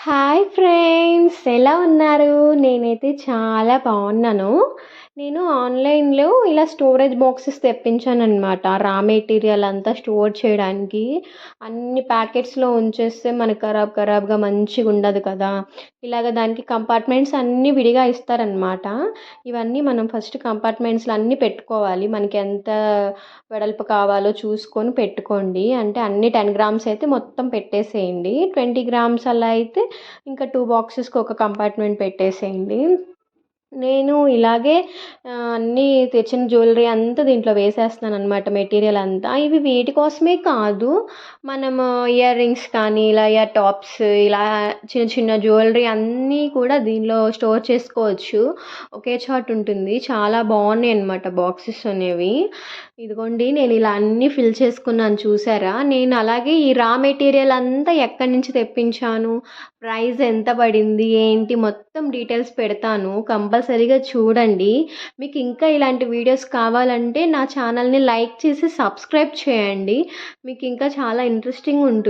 Hi friends, ఎలా ఉన్నారు? నేనైతే చాలా బాగున్నాను. నేను ఆన్లైన్లో ఇలా స్టోరేజ్ బాక్సెస్ తెప్పించానన్నమాట. రా మెటీరియల్ అంతా స్టోర్ చేయడానికి. అన్ని ప్యాకెట్స్లో ఉంచేస్తే మనకు ఖరాబ్ ఖరాబ్గా మంచిగా ఉండదు కదా. ఇలాగ దానికి కంపార్ట్మెంట్స్ అన్నీ విడిగా ఇస్తారనమాట. ఇవన్నీ మనం ఫస్ట్ కంపార్ట్మెంట్స్లో అన్నీ పెట్టుకోవాలి. మనకి ఎంత వెడల్పు కావాలో చూసుకొని పెట్టుకోండి. అంటే అన్ని 10 గ్రామ్స్ అయితే మొత్తం పెట్టేసేయండి. 20 గ్రామ్స్ అలా అయితే ఇంకా 2 బాక్సెస్‌కి ఒక కంపార్ట్మెంట్ పెట్టేసేయండి. నేను ఇలాగే అన్నీ తెచ్చిన జ్యువెలరీ అంతా దీంట్లో వేసేస్తున్నాననమాట, మెటీరియల్ అంతా. ఇవి వీటి కోసమే కాదు, మనము ఇయర్ రింగ్స్ కానీ, ఇలా ఇయర్ టాప్స్, ఇలా చిన్న చిన్న జ్యువెలరీ అన్నీ కూడా దీనిలో స్టోర్ చేసుకోవచ్చు. ఒకే చోట ఉంటుంది. చాలా బాగున్నాయి అనమాట బాక్సెస్ అనేవి. ఇదిగోండి, నేను ఇలా అన్నీ ఫిల్ చేసుకున్నాను చూసారా. నేను అలాగే ఈ రా మెటీరియల్ అంతా ఎక్కడి నుంచి తెప్పించాను, ప్రైస్ ఎంత పడింది, ఏంటి మొత్తం డీటెయిల్స్ పెడతాను. కంపల్సరీగా చూడండి. మీకు ఇంకా ఇలాంటి వీడియోస్ కావాలంటే నా ఛానల్ని లైక్ చేసి సబ్స్క్రైబ్ చేయండి. మీకు ఇంకా చాలా ఇంట్రెస్టింగ్ ఉంటుంది.